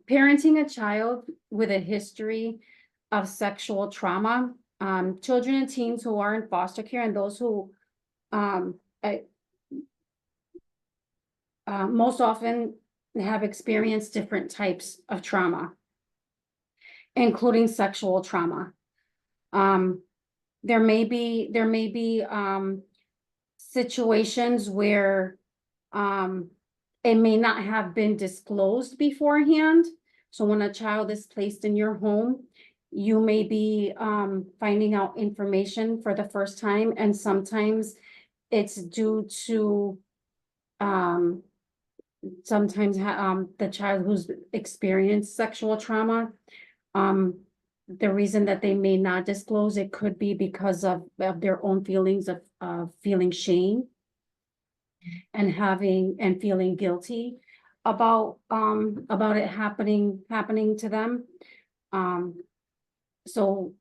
parenting a child with a history of sexual trauma, children and teens who are in foster care and those who most often have experienced different types of trauma, including sexual trauma. There may be situations where it may not have been disclosed beforehand. So when a child is placed in your home, you may be finding out information for the first time, and sometimes it's due to the child who's experienced sexual trauma. The reason that they may not disclose it could be because of their own feelings of feeling shame and feeling guilty about it happening to them. So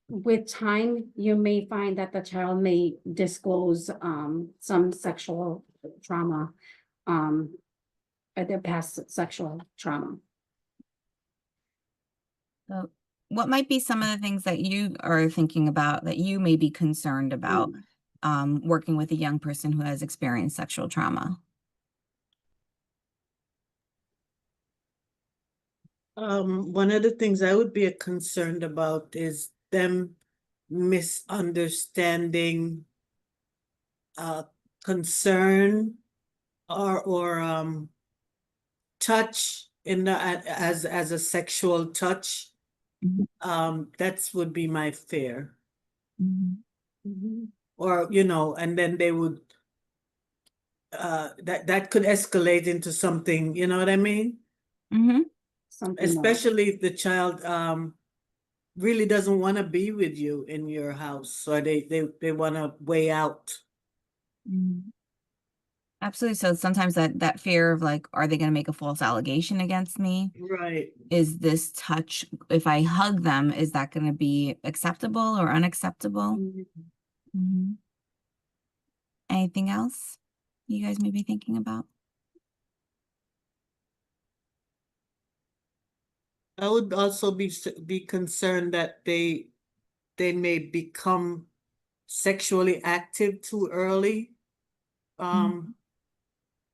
with time, you may find that the child may disclose some sexual trauma, their past sexual trauma. So what might be some of the things that you are thinking about that you may be concerned about working with a young person who has experienced sexual trauma? One of the things I would be concerned about is them misunderstanding concern or touch in the as a sexual touch. That would be my fear. Or, you know, and then they would that could escalate into something, you know what I mean? Especially if the child really doesn't want to be with you in your house, or they want to way out. Absolutely. So sometimes that fear of like, are they going to make a false allegation against me? Right. Is this touch, if I hug them, is that going to be acceptable or unacceptable? Anything else you guys may be thinking about? I would also be concerned that they may become sexually active too early,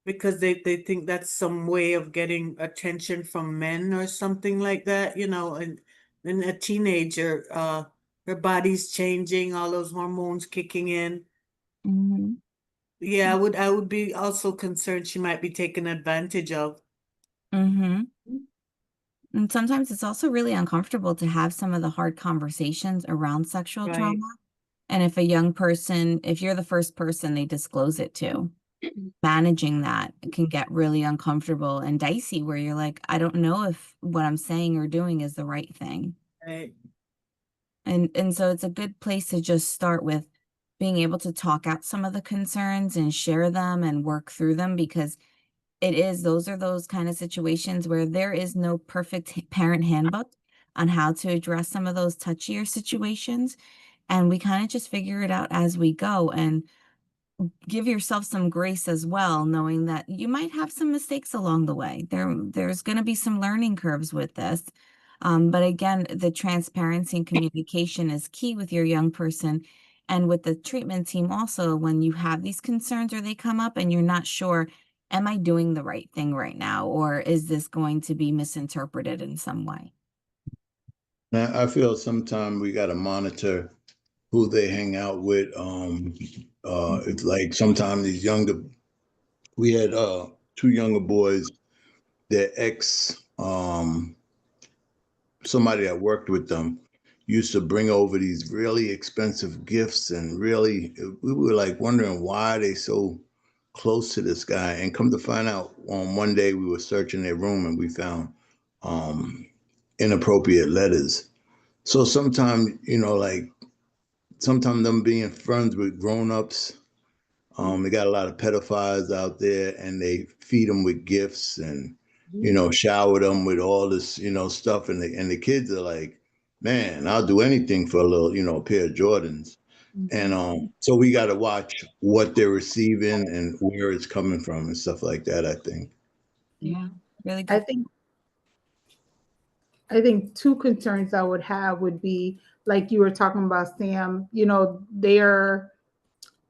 because they think that's some way of getting attention from men or something like that, you know. And then a teenager, her body's changing, all those hormones kicking in. Yeah, I would be also concerned she might be taken advantage of. And sometimes it's also really uncomfortable to have some of the hard conversations around sexual trauma. And if a young person, if you're the first person they disclose it to, managing that can get really uncomfortable and dicey, where you're like, I don't know if what I'm saying or doing is the right thing. Right. And so it's a good place to just start with being able to talk out some of the concerns and share them and work through them, because those are those kind of situations where there is no perfect parent handbook on how to address some of those touchier situations. And we kind of just figure it out as we go, and give yourself some grace as well, knowing that you might have some mistakes along the way. There's going to be some learning curves with this. But again, the transparency and communication is key with your young person and with the treatment team also. When you have these concerns or they come up and you're not sure, am I doing the right thing right now? Or is this going to be misinterpreted in some way? Now, I feel sometimes we got to monitor who they hang out with. It's like sometimes we had two younger boys, their ex, somebody that worked with them used to bring over these really expensive gifts, and really, we were like wondering why they so close to this guy. And come to find out, one day we were searching their room and we found inappropriate letters. So sometimes, you know, like sometimes them being friends with grown-ups, they got a lot of pedophiles out there, and they feed them with gifts and, you know, shower them with all this, you know, stuff. And the kids are like, man, I'll do anything for a little, you know, pair of Jordans. And so we got to watch what they're receiving and where it's coming from and stuff like that, I think. Yeah, really good. I think two concerns I would have would be, like you were talking about, Sam, they're,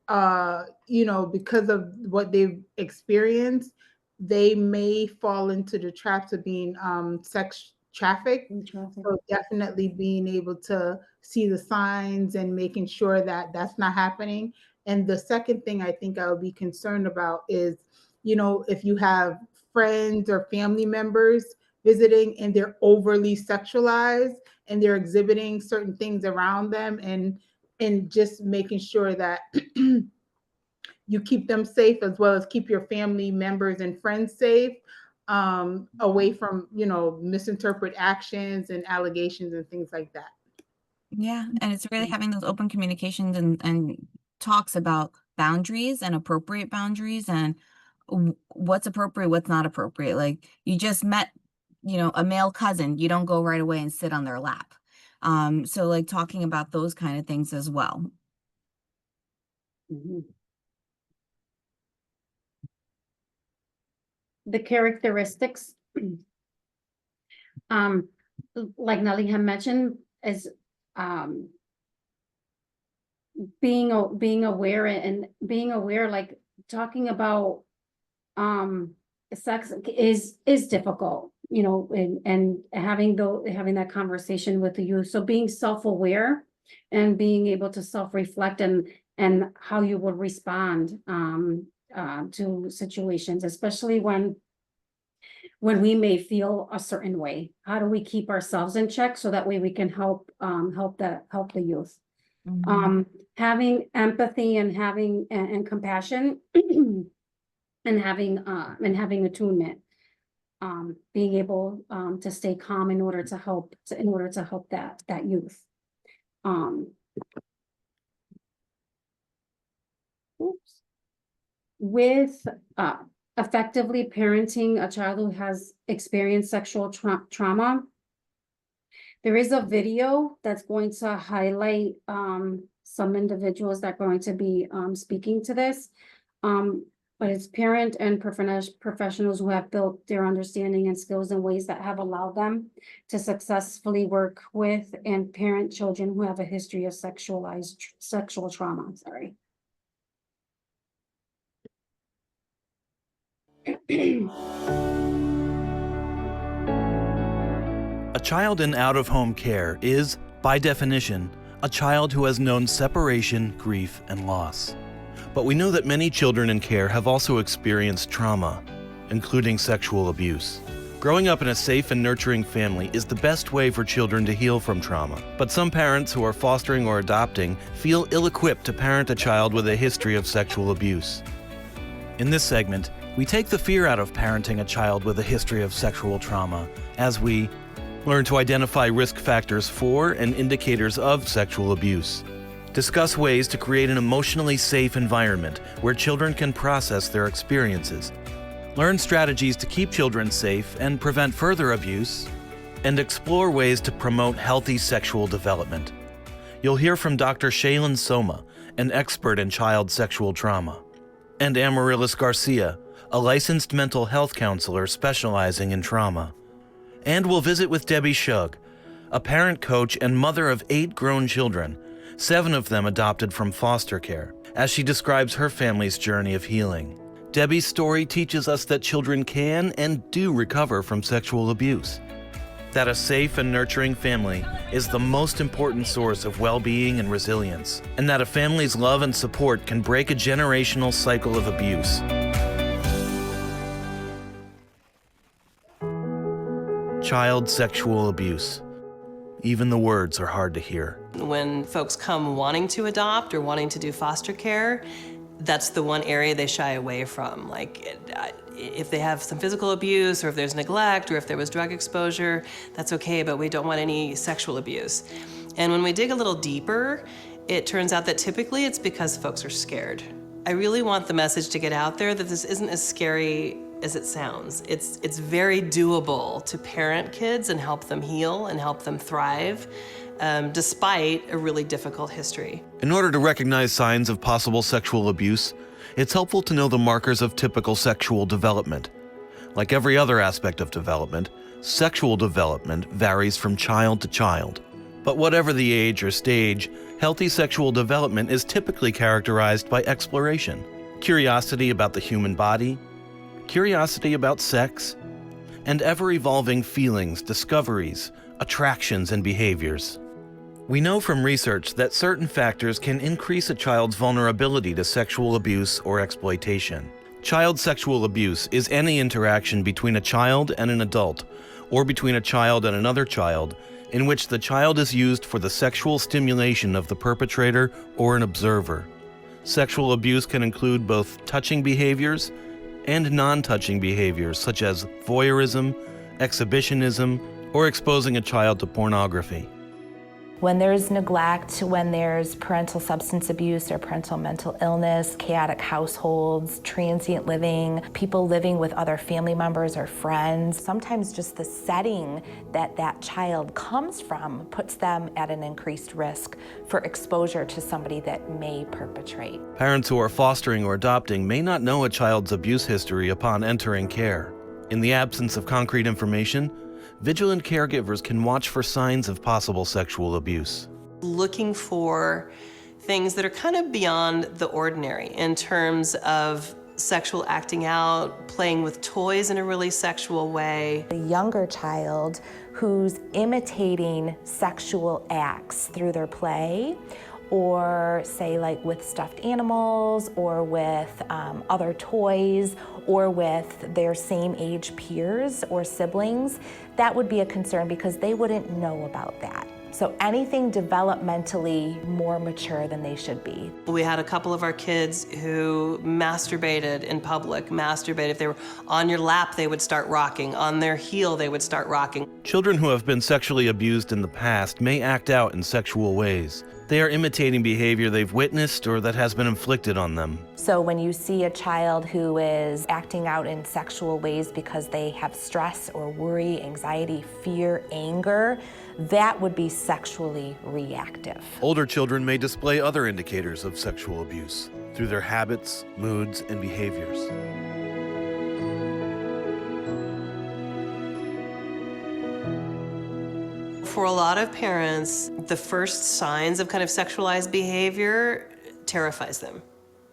because of what they've experienced, they may fall into the traps of being sex trafficked. So definitely being able to see the signs and making sure that that's not happening. And the second thing I think I would be concerned about is, if you have friends or family members visiting and they're overly sexualized and they're exhibiting certain things around them, and just making sure that you keep them safe as well as keep your family members and friends safe, away from, misinterpret actions and allegations and things like that. Yeah, and it's really having those open communications and talks about boundaries and appropriate boundaries and what's appropriate, what's not appropriate. Like you just met, a male cousin, you don't go right away and sit on their lap. So like talking about those kind of things as well. Mhm. The characteristics, like Nelly had mentioned, is being aware and being aware, like talking about sex is difficult, and having that conversation with the youth. So being self-aware and being able to self-reflect and how you would respond to situations, especially when we may feel a certain way. How do we keep ourselves in check so that way we can help the youth? Having empathy and having and compassion and having attunement, being able to stay calm in order to help that youth. With effectively parenting a child who has experienced sexual trauma, there is a video that's going to highlight some individuals that are going to be speaking to this. But it's parent and professionals who have built their understanding and skills in ways that have allowed them to successfully work with and parent children who have a history of sexual trauma. Sorry. A child in out-of-home care is, by definition, a child who has known separation, grief, and loss. But we know that many children in care have also experienced trauma, including sexual abuse. Growing up in a safe and nurturing family is the best way for children to heal from trauma. But some parents who are fostering or adopting feel ill-equipped to parent a child with a history of sexual abuse. In this segment, we take the fear out of parenting a child with a history of sexual trauma as we learn to identify risk factors for and indicators of sexual abuse. Discuss ways to create an emotionally safe environment where children can process their experiences. Learn strategies to keep children safe and prevent further abuse. And explore ways to promote healthy sexual development. You'll hear from Dr. Shaylin Soma, an expert in child sexual trauma, and Amaryllis Garcia, a licensed mental health counselor specializing in trauma. And we'll visit with Debbie Shug, a parent coach and mother of 8 grown children, 7 of them adopted from foster care, as she describes her family's journey of healing. Debbie's story teaches us that children can and do recover from sexual abuse, that a safe and nurturing family is the most important source of well-being and resilience, and that a family's love and support can break a generational cycle of abuse. Child sexual abuse. Even the words are hard to hear. When folks come wanting to adopt or wanting to do foster care, that's the one area they shy away from. Like, if they have some physical abuse, or if there's neglect, or if there was drug exposure, that's okay, but we don't want any sexual abuse. And when we dig a little deeper, it turns out that typically it's because folks are scared. I really want the message to get out there that this isn't as scary as it sounds. It's very doable to parent kids and help them heal and help them thrive, despite a really difficult history. In order to recognize signs of possible sexual abuse, it's helpful to know the markers of typical sexual development. Like every other aspect of development, sexual development varies from child to child. But whatever the age or stage, healthy sexual development is typically characterized by exploration, curiosity about the human body, curiosity about sex, and ever-evolving feelings, discoveries, attractions, and behaviors. We know from research that certain factors can increase a child's vulnerability to sexual abuse or exploitation. Child sexual abuse is any interaction between a child and an adult, or between a child and another child, in which the child is used for the sexual stimulation of the perpetrator or an observer. Sexual abuse can include both touching behaviors and non-touching behaviors such as voyeurism, exhibitionism, or exposing a child to pornography. When there's neglect, when there's parental substance abuse or parental mental illness, chaotic households, transient living, people living with other family members or friends, sometimes just the setting that that child comes from puts them at an increased risk for exposure to somebody that may perpetrate. Parents who are fostering or adopting may not know a child's abuse history upon entering care. In the absence of concrete information, vigilant caregivers can watch for signs of possible sexual abuse. Looking for things that are kind of beyond the ordinary in terms of sexual acting out, playing with toys in a really sexual way. A younger child who's imitating sexual acts through their play, or say like with stuffed animals, or with other toys, or with their same age peers or siblings, that would be a concern because they wouldn't know about that. So anything developmentally more mature than they should be. We had a couple of our kids who masturbated in public, If they were on your lap, they would start rocking. On their heel, they would start rocking. Children who have been sexually abused in the past may act out in sexual ways. They are imitating behavior they've witnessed or that has been inflicted on them. So when you see a child who is acting out in sexual ways because they have stress or worry, anxiety, fear, anger, that would be sexually reactive. Older children may display other indicators of sexual abuse through their habits, moods, and behaviors. For a lot of parents, the first signs of kind of sexualized behavior terrifies them.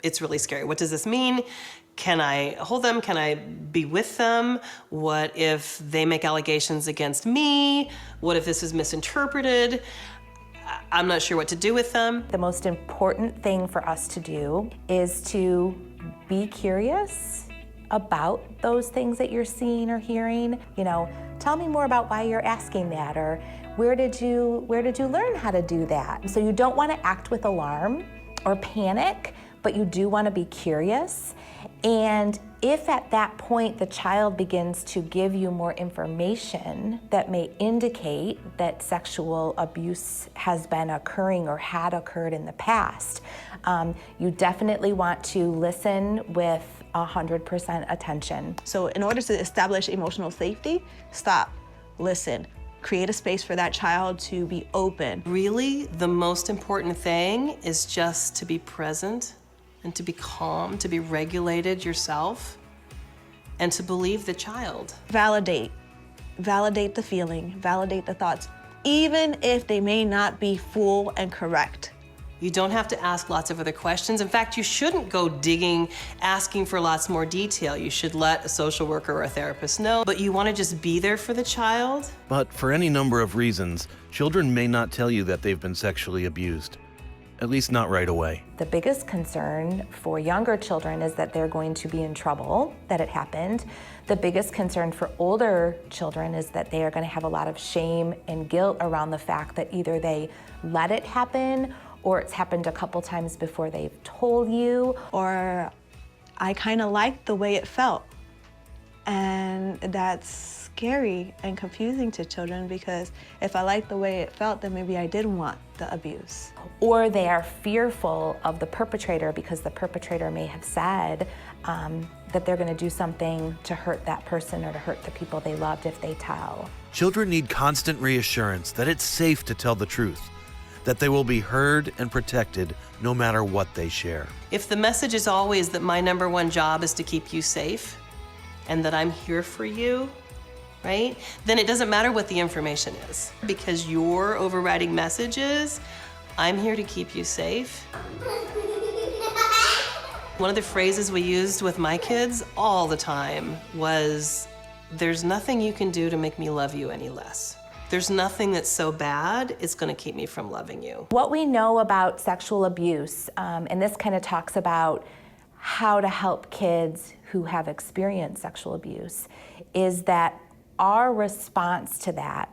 It's really scary. What does this mean? Can I hold them? Can I be with them? What if they make allegations against me? What if this is misinterpreted? I'm not sure what to do with them. The most important thing for us to do is to be curious about those things that you're seeing or hearing. You know, tell me more about why you're asking that, or where did you learn how to do that? So you don't want to act with alarm or panic, but you do want to be curious. And if at that point the child begins to give you more information that may indicate that sexual abuse has been occurring or had occurred in the past, you definitely want to listen with 100% attention. So in order to establish emotional safety, stop, listen, create a space for that child to be open. Really, the most important thing is just to be present and to be calm, to be regulated yourself, and to believe the child. Validate the feeling, validate the thoughts, even if they may not be full and correct. You don't have to ask lots of other questions. In fact, you shouldn't go digging, asking for lots more detail. You should let a social worker or a therapist know, but you want to just be there for the child. But for any number of reasons, children may not tell you that they've been sexually abused, at least not right away. The biggest concern for younger children is that they're going to be in trouble, that it happened. The biggest concern for older children is that they are going to have a lot of shame and guilt around the fact that either they let it happen or it's happened a couple times before they've told you. Or I kind of liked the way it felt. And that's scary and confusing to children, because if I liked the way it felt, then maybe I didn't want the abuse. Or they are fearful of the perpetrator because the perpetrator may have said that they're going to do something to hurt that person or to hurt the people they loved if they tell. Children need constant reassurance that it's safe to tell the truth, that they will be heard and protected no matter what they share. If the message is always that my #1 job is to keep you safe, and that I'm here for you, right? Then it doesn't matter what the information is, because your overriding message is, I'm here to keep you safe. One of the phrases we used with my kids all the time was, there's nothing you can do to make me love you any less. There's nothing that's so bad, it's gonna keep me from loving you. What we know about sexual abuse, and this kind of talks about how to help kids who have experienced sexual abuse, is that our response to that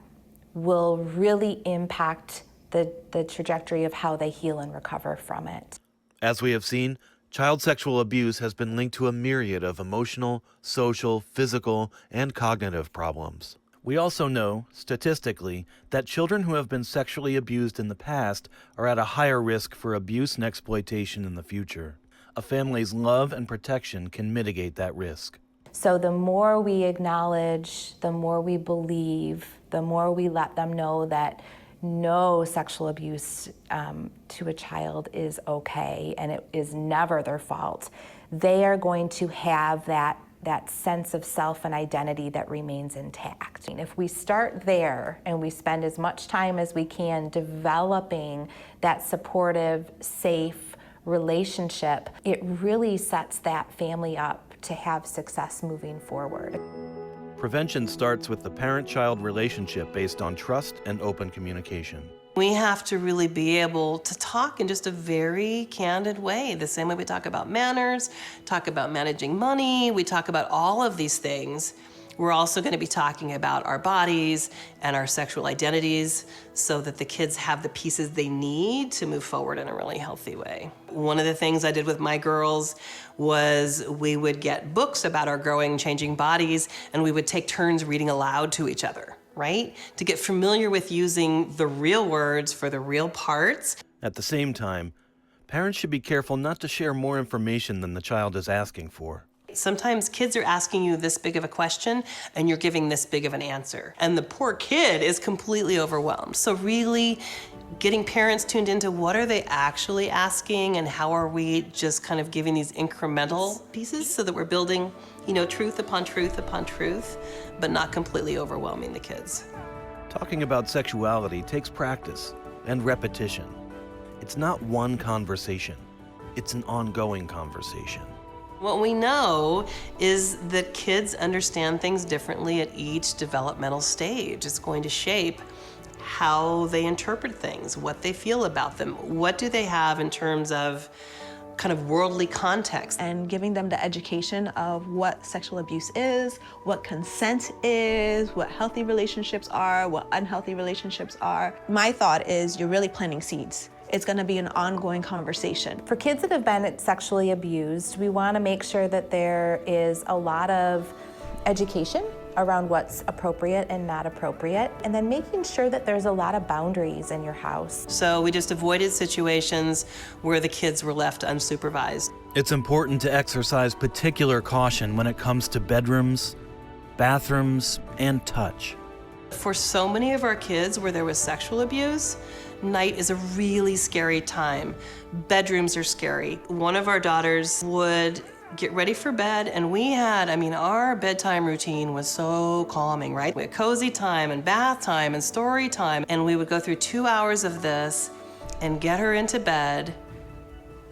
will really impact the trajectory of how they heal and recover from it. As we have seen, child sexual abuse has been linked to a myriad of emotional, social, physical, and cognitive problems. We also know, statistically, that children who have been sexually abused in the past are at a higher risk for abuse and exploitation in the future. A family's love and protection can mitigate that risk. So the more we acknowledge, the more we believe, the more we let them know that no sexual abuse to a child is okay and it is never their fault, they are going to have that sense of self and identity that remains intact. If we start there and we spend as much time as we can developing that supportive, safe relationship, it really sets that family up to have success moving forward. Prevention starts with the parent-child relationship based on trust and open communication. We have to really be able to talk in just a very candid way, the same way we talk about manners, talk about managing money, we talk about all of these things. We're also going to be talking about our bodies and our sexual identities so that the kids have the pieces they need to move forward in a really healthy way. One of the things I did with my girls was we would get books about our growing, changing bodies, and we would take turns reading aloud to each other, right? To get familiar with using the real words for the real parts. At the same time, parents should be careful not to share more information than the child is asking for. Sometimes kids are asking you this big of a question and you're giving this big of an answer. And the poor kid is completely overwhelmed. So really getting parents tuned into what are they actually asking and how are we just kind of giving these incremental pieces so that we're building, truth upon truth upon truth, but not completely overwhelming the kids. Talking about sexuality takes practice and repetition. It's not one conversation. It's an ongoing conversation. What we know is that kids understand things differently at each developmental stage. It's going to shape how they interpret things, what they feel about them, what do they have in terms of kind of worldly context. And giving them the education of what sexual abuse is, what consent is, what healthy relationships are, what unhealthy relationships are. My thought is you're really planting seeds. It's going to be an ongoing conversation. For kids that have been sexually abused, we want to make sure that there is a lot of education around what's appropriate and not appropriate, and then making sure that there's a lot of boundaries in your house. So we just avoided situations where the kids were left unsupervised. It's important to exercise particular caution when it comes to bedrooms, bathrooms, and touch. For so many of our kids where there was sexual abuse, night is a really scary time. Bedrooms are scary. One of our daughters would get ready for bed, and we had, our bedtime routine was so calming, right? We had cozy time and bath time and story time, and we would go through 2 hours of this and get her into bed,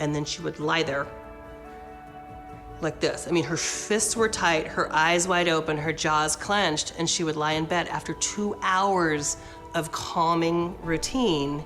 and then she would lie there like this. Her fists were tight, her eyes wide open, her jaws clenched, and she would lie in bed after 2 hours of calming routine,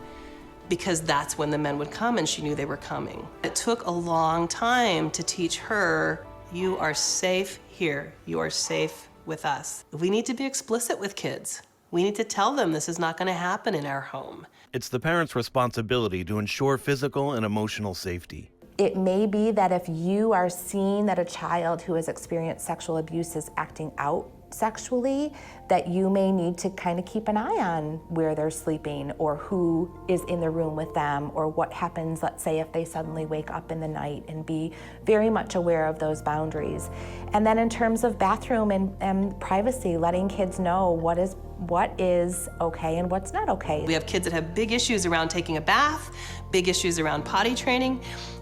because that's when the men would come and she knew they were coming. It took a long time to teach her, you are safe here, you are safe with us. We need to be explicit with kids. We need to tell them this is not going to happen in our home. It's the parent's responsibility to ensure physical and emotional safety. It may be that if you are seeing that a child who has experienced sexual abuse is acting out sexually, that you may need to kind of keep an eye on where they're sleeping or who is in the room with them or what happens, let's say, if they suddenly wake up in the night, and be very much aware of those boundaries. And then in terms of bathroom and privacy, letting kids know what is okay and what's not okay. We have kids that have big issues around taking a bath, big issues around potty training.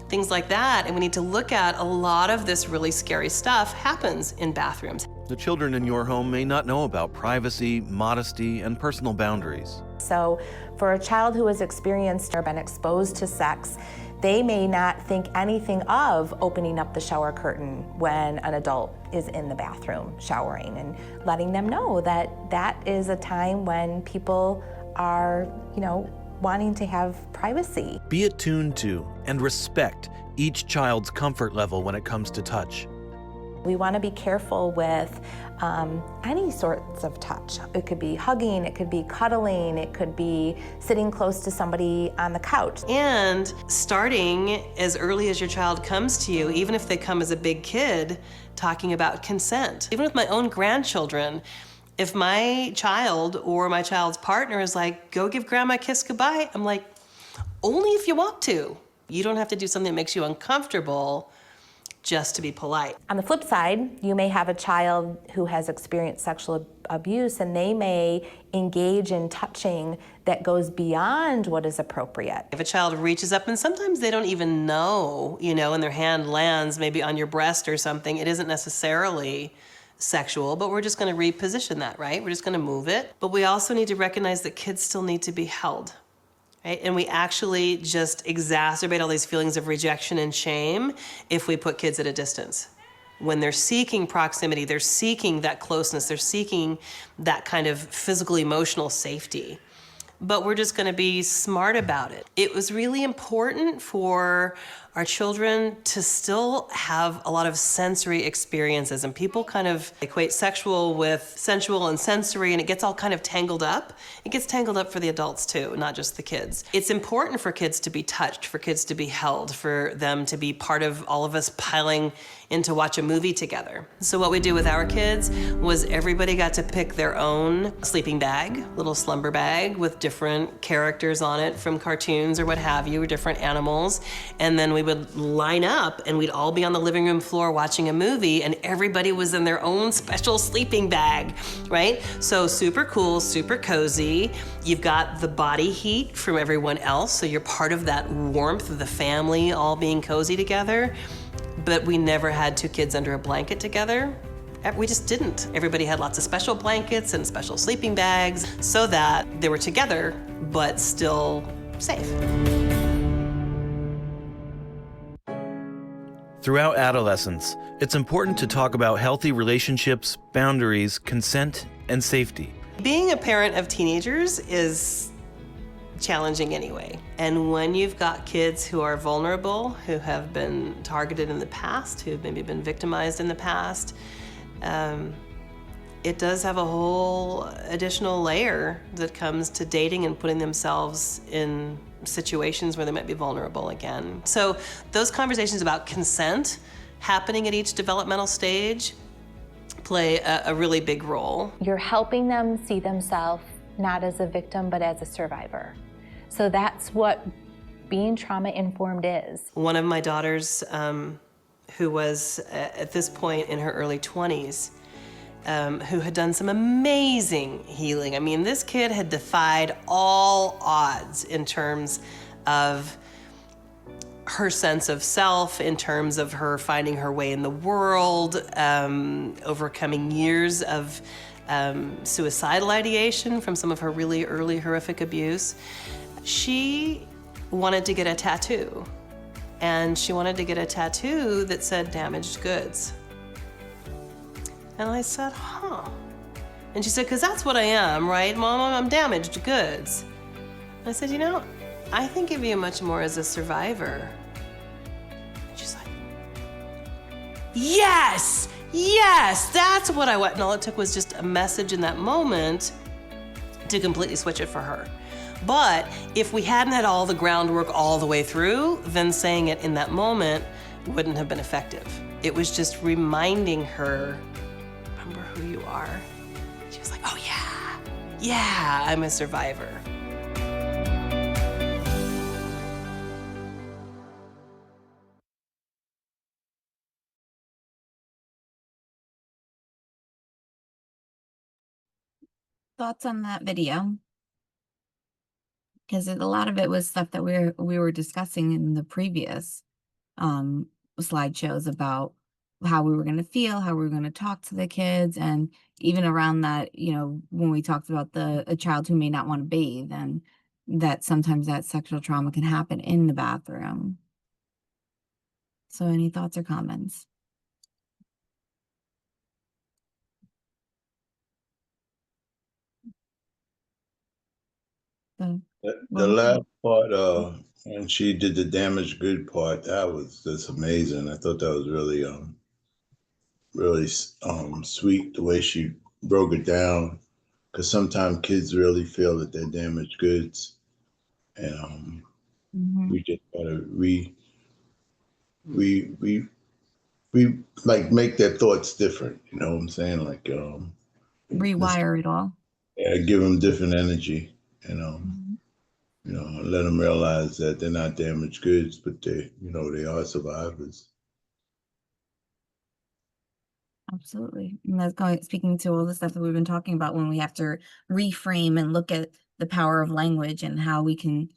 things like that. And we need to look at a lot of this really scary stuff happens in bathrooms. The children in your home may not know about privacy, modesty, and personal boundaries. So for a child who has experienced or been exposed to sex, they may not think anything of opening up the shower curtain when an adult is in the bathroom showering, and letting them know that that is a time when people are, wanting to have privacy. Be attuned to and respect each child's comfort level when it comes to touch. We want to be careful with any sorts of touch. It could be hugging, it could be cuddling, it could be sitting close to somebody on the couch. And starting as early as your child comes to you, even if they come as a big kid, talking about consent. Even with my own grandchildren, if my child or my child's partner is like, go give grandma a kiss goodbye, I'm like, only if you want to. You don't have to do something that makes you uncomfortable just to be polite. On the flip side, you may have a child who has experienced sexual abuse, and they may engage in touching that goes beyond what is appropriate. If a child reaches up, and sometimes they don't even know, and their hand lands maybe on your breast or something, it isn't necessarily sexual, but we're just going to reposition that, right? We're just going to move it. But we also need to recognize that kids still need to be held. Right? And we actually just exacerbate all these feelings of rejection and shame if we put kids at a distance. When they're seeking proximity, they're seeking that closeness, they're seeking that kind of physical, emotional safety. But we're just going to be smart about it. It was really important for our children to still have a lot of sensory experiences, and people kind of equate sexual with sensual and sensory, and it gets all kind of tangled up. It gets tangled up for the adults too, not just the kids. It's important for kids to be touched, for kids to be held, for them to be part of all of us piling in to watch a movie together. So what we do with our kids was everybody got to pick their own sleeping bag, little slumber bag with different characters on it from cartoons or what have you, or different animals. And then we would line up and we'd all be on the living room floor watching a movie, and everybody was in their own special sleeping bag, right? So super cool, super cozy. You've got the body heat from everyone else, so you're part of that warmth of the family all being cozy together. But we never had two kids under a blanket together. We just didn't. Everybody had lots of special blankets and special sleeping bags so that they were together, but still safe. Throughout adolescence, it's important to talk about healthy relationships, boundaries, consent, and safety. Being a parent of teenagers is challenging anyway. And when you've got kids who are vulnerable, who have been targeted in the past, who've maybe been victimized in the past, it does have a whole additional layer that comes to dating and putting themselves in situations where they might be vulnerable again. So those conversations about consent happening at each developmental stage play a really big role. You're helping them see themselves not as a victim, but as a survivor. So that's what being trauma-informed is. One of my daughters, who was at this point in her early 20s, who had done some amazing healing. I mean, this kid had defied all odds in terms of her sense of self, in terms of her finding her way in the world, overcoming years of suicidal ideation from some of her really early horrific abuse. She wanted to get a tattoo, and she wanted to get a tattoo that said damaged goods. And I said, huh. And she said, because that's what I am, right, Mom? I'm damaged goods. And I said, I think of you much more as a survivor. She's like, yes, that's what I want. And all it took was just a message in that moment to completely switch it for her. But if we hadn't had all the groundwork all the way through, then saying it in that moment wouldn't have been effective. It was just reminding her, remember who you are. She was like, oh yeah, I'm a survivor. Thoughts on that video? Because a lot of it was stuff that we were discussing in the previous slideshows about how we were going to feel, how we were going to talk to the kids, and even around that, when we talked about a child who may not want to bathe, and that sometimes that sexual trauma can happen in the bathroom. So any thoughts or comments? So, The last part, when she did the damaged good part, that was just amazing. I thought that was really, really sweet the way she broke it down. Because sometimes kids really feel that they're damaged goods, and we just gotta we like make their thoughts different. You know what I'm saying? Like rewire it all. yeah, give them different energy. Let them realize that they're not damaged goods, but they are survivors. Absolutely. And that's speaking to all the stuff that we've been talking about, when we have to reframe and look at the power of language and how we can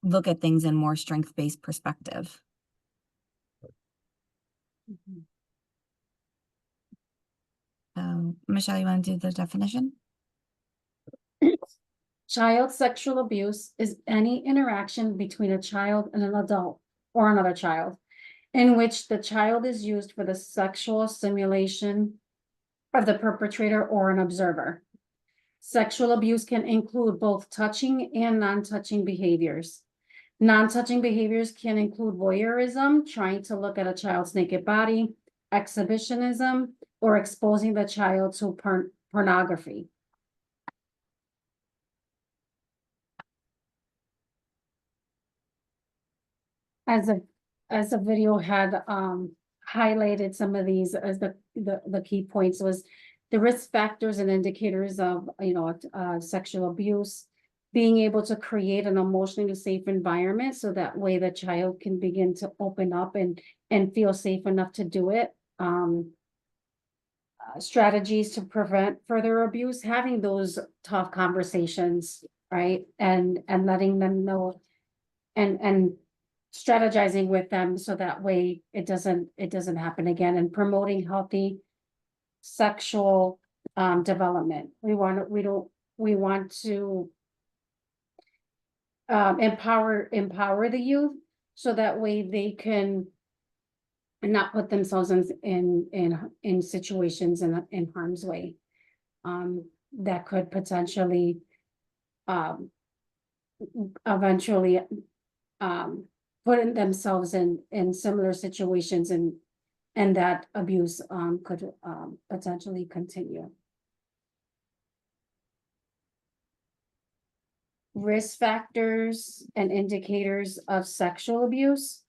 look at things in more strength-based perspective. Michelle, you want to do the definition? Child sexual abuse is any interaction between a child and an adult or another child in which the child is used for the sexual stimulation of the perpetrator or an observer. Sexual abuse can include both touching and non-touching behaviors. Non-touching behaviors can include voyeurism, trying to look at a child's naked body, exhibitionism, or exposing the child to pornography. As the video had highlighted some of these as the key points, was the risk factors and indicators of sexual abuse, being able to create an emotionally safe environment so that way the child can begin to open up and feel safe enough to do it. Strategies to prevent further abuse, having those tough conversations, right? And letting them know and strategizing with them so that way it doesn't happen again, and promoting healthy sexual development. We want to empower the youth so that way they can not put themselves in situations in harm's way that could potentially eventually putting themselves in similar situations, and that abuse could potentially continue. Risk factors and indicators of sexual abuse.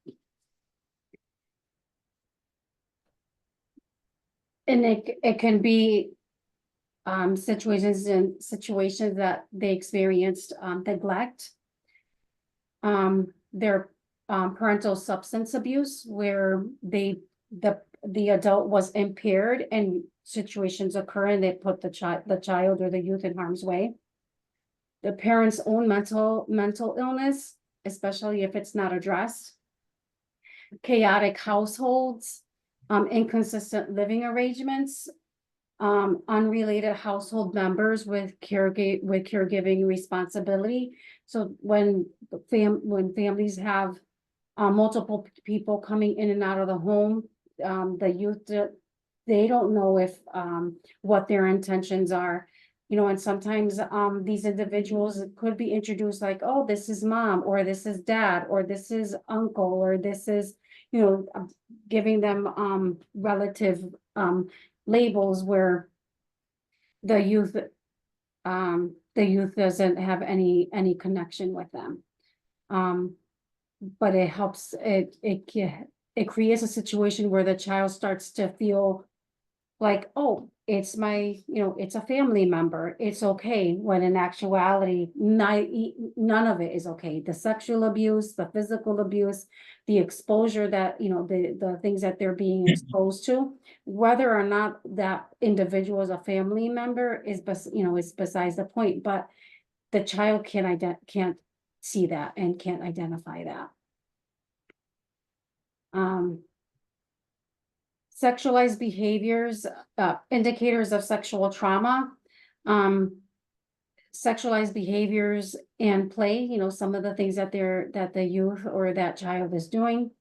And it can be situations that they experienced neglect. Their parental substance abuse, where the adult was impaired and situations occur and they put the child or the youth in harm's way. The parent's own mental illness, especially if it's not addressed. Chaotic households, inconsistent living arrangements, unrelated household members with caregiving responsibility. So when families have multiple people coming in and out of the home, the youth, they don't know if what their intentions are. And sometimes these individuals could be introduced like, oh, this is mom, or this is dad, or this is uncle, or this is, giving them relative labels where the youth doesn't have any connection with them. But it helps, it creates a situation where the child starts to feel like, oh, it's it's a family member, it's okay, when in actuality, none of it is okay. The sexual abuse, the physical abuse, the exposure that, the things that they're being exposed to, whether or not that individual is a family member is besides the point, but the child can't see that and can't identify that. Sexualized behaviors, indicators of sexual trauma. Sexualized behaviors and play, you know, some of the things that the youth or that child is doing.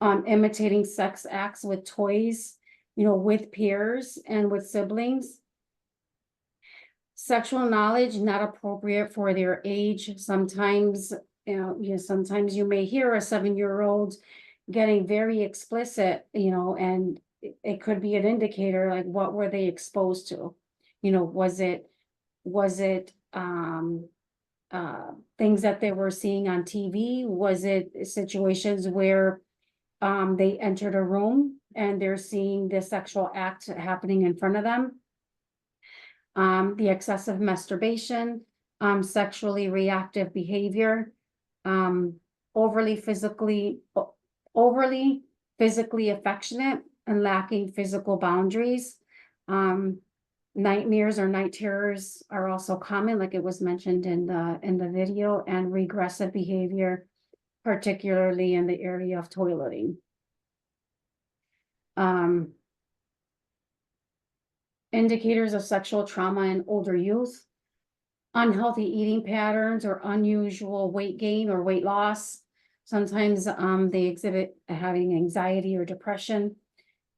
Imitating sex acts with toys, you know, with peers and with siblings. Sexual knowledge not appropriate for their age. Sometimes, sometimes you may hear a 7-year-old getting very explicit, you know, and it could be an indicator, like what were they exposed to? You know, was it things that they were seeing on TV? Was it situations where they entered a room and they're seeing the sexual act happening in front of them? The excessive masturbation, sexually reactive behavior, overly physically affectionate and lacking physical boundaries. Nightmares or night terrors are also common, like it was mentioned in the video, and regressive behavior, particularly in the area of toileting. Indicators of sexual trauma in older youth. Unhealthy eating patterns or unusual weight gain or weight loss. Sometimes they exhibit having anxiety or depression.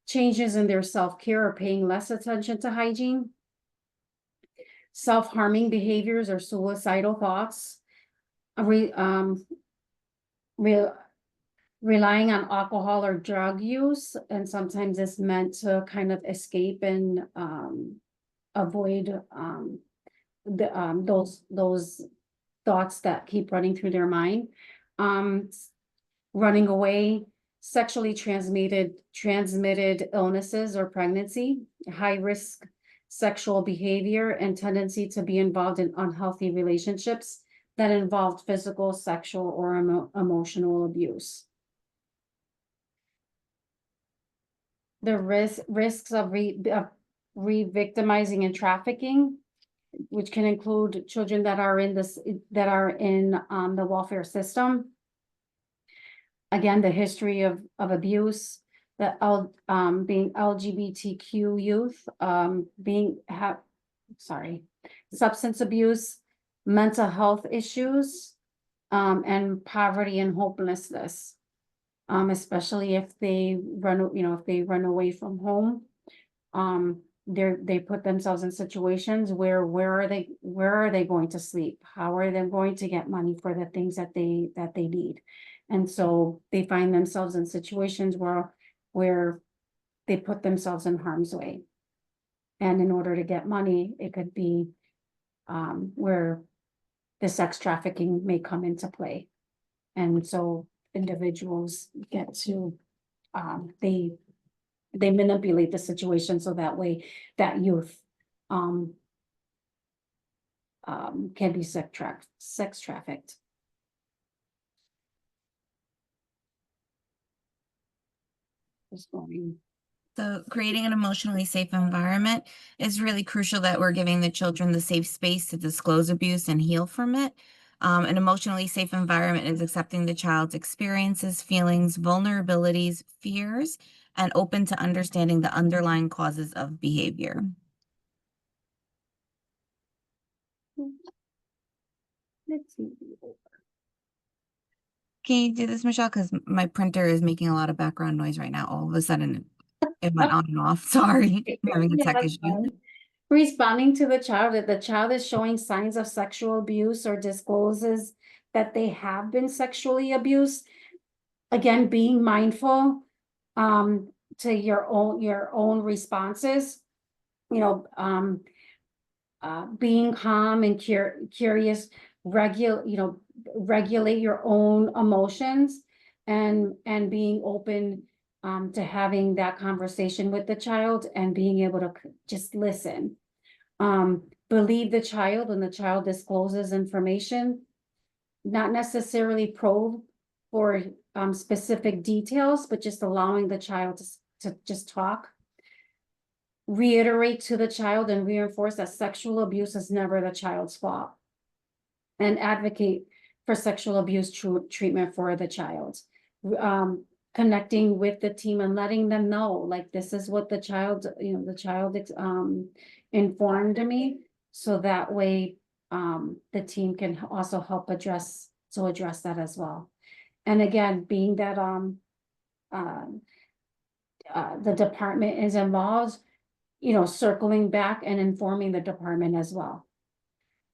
Changes in their self-care or paying less attention to hygiene. Self-harming behaviors or suicidal thoughts. Relying on alcohol or drug use, and sometimes it's meant to kind of escape and avoid those thoughts that keep running through their mind. Running away, sexually transmitted illnesses or pregnancy, high risk sexual behavior, and tendency to be involved in unhealthy relationships that involved physical, sexual, or emotional abuse. The risks of re-victimizing and trafficking, which can include children that are in the welfare system. Again, the history of abuse, being LGBTQ youth, substance abuse, mental health issues, and poverty and hopelessness. Especially if they run away from home. They put themselves in situations where are they going to sleep? How are they going to get money for the things that they need? And so they find themselves in situations where they put themselves in harm's way. And in order to get money, it could be where the sex trafficking may come into play. And so individuals get to they manipulate the situation so that way that youth can be sex trafficked. So creating an emotionally safe environment is really crucial, that we're giving the children the safe space to disclose abuse and heal from it. An emotionally safe environment is accepting the child's experiences, feelings, vulnerabilities, fears, and open to understanding the underlying causes of behavior. Let's see. Can you do this, Michelle? Because my printer is making a lot of background noise right now. All of a sudden, it went on and off. Sorry, I'm having a Yeah, tech that's issue. fine. Responding to the child, if the child is showing signs of sexual abuse or discloses that they have been sexually abused, again, being mindful to your own responses, being calm and curious, regulate your own emotions and being open to having that conversation with the child and being able to just listen. Believe the child when the child discloses information, not necessarily probe for specific details, but just allowing the child to just talk. Reiterate to the child and reinforce that sexual abuse is never the child's fault, and advocate for sexual abuse treatment for the child. connecting with the team and letting them know, like, this is what the child, informed me. So that way, the team can also help address that as well. And again, being that, the department is involved, circling back and informing the department as well.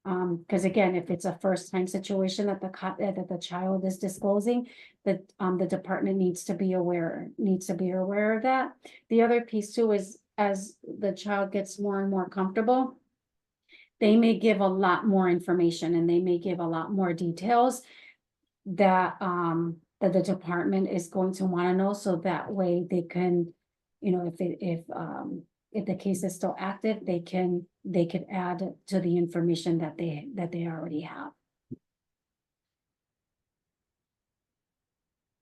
Because again, if it's a first time situation that the child is disclosing, that the department needs to be aware of that. The other piece too is, as the child gets more and more comfortable, they may give a lot more information and they may give a lot more details that that the department is going to want to know, so that way they can, if the case is still active, they could add to the information that they already have.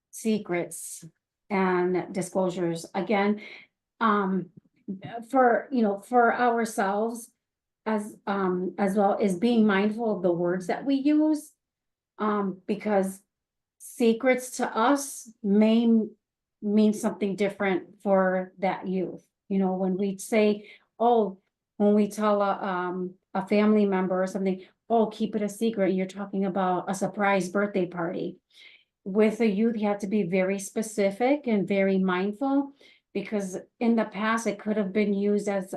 Secrets and disclosures, again, for ourselves as well, is being mindful of the words that we use, because secrets to us may mean something different for that youth. When we say, when we tell a family member or something, keep it a secret, you're talking about a surprise birthday party. With a youth, you have to be very specific and very mindful, because in the past, it could have been used as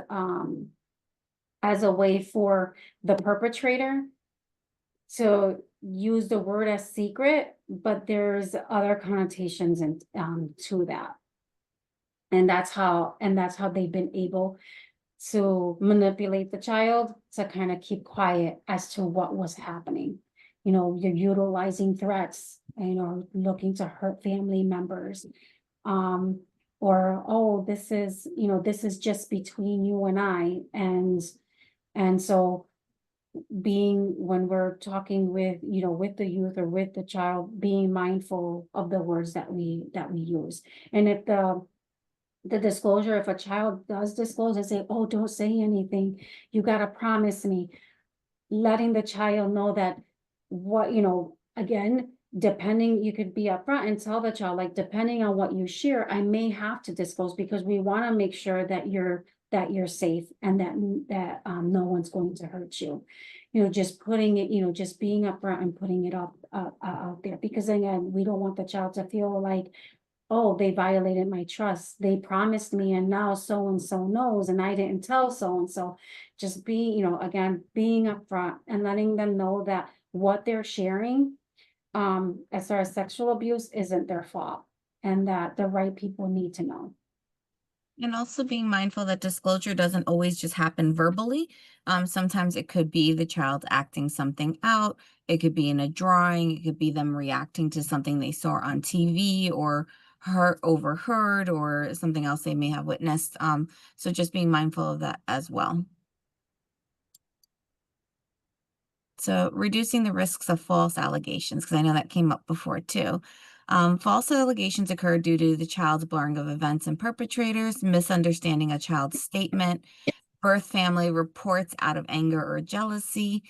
a way for the perpetrator to use the word as secret, but there's other connotations and to that. And that's how they've been able to manipulate the child to kind of keep quiet as to what was happening. You're utilizing threats, looking to hurt family members. Or, this is just between you and I. And so when we're talking with the youth or with the child, being mindful of the words that we use. And if the disclosure, if a child does disclose and say, don't say anything, you got to promise me, letting the child know that again, depending, you could be upfront and tell the child, like, depending on what you share, I may have to disclose, because we want to make sure that you're safe and that no one's going to hurt you. Just putting it, just being upfront and putting it out there, because again, we don't want the child to feel like, they violated my trust. They promised me and now so-and-so knows and I didn't tell so-and-so. Just being upfront and letting them know that what they're sharing, as far as sexual abuse, isn't their fault, and that the right people need to know. And also being mindful that disclosure doesn't always just happen verbally. Sometimes it could be the child acting something out. It could be in a drawing. It could be them reacting to something they saw on TV or overheard, or something else they may have witnessed. So just being mindful of that as well. So reducing the risks of false allegations, because I know that came up before too. False allegations occur due to the child's blurring of events and perpetrators, misunderstanding a child's statement, birth family reports out of anger or jealousy,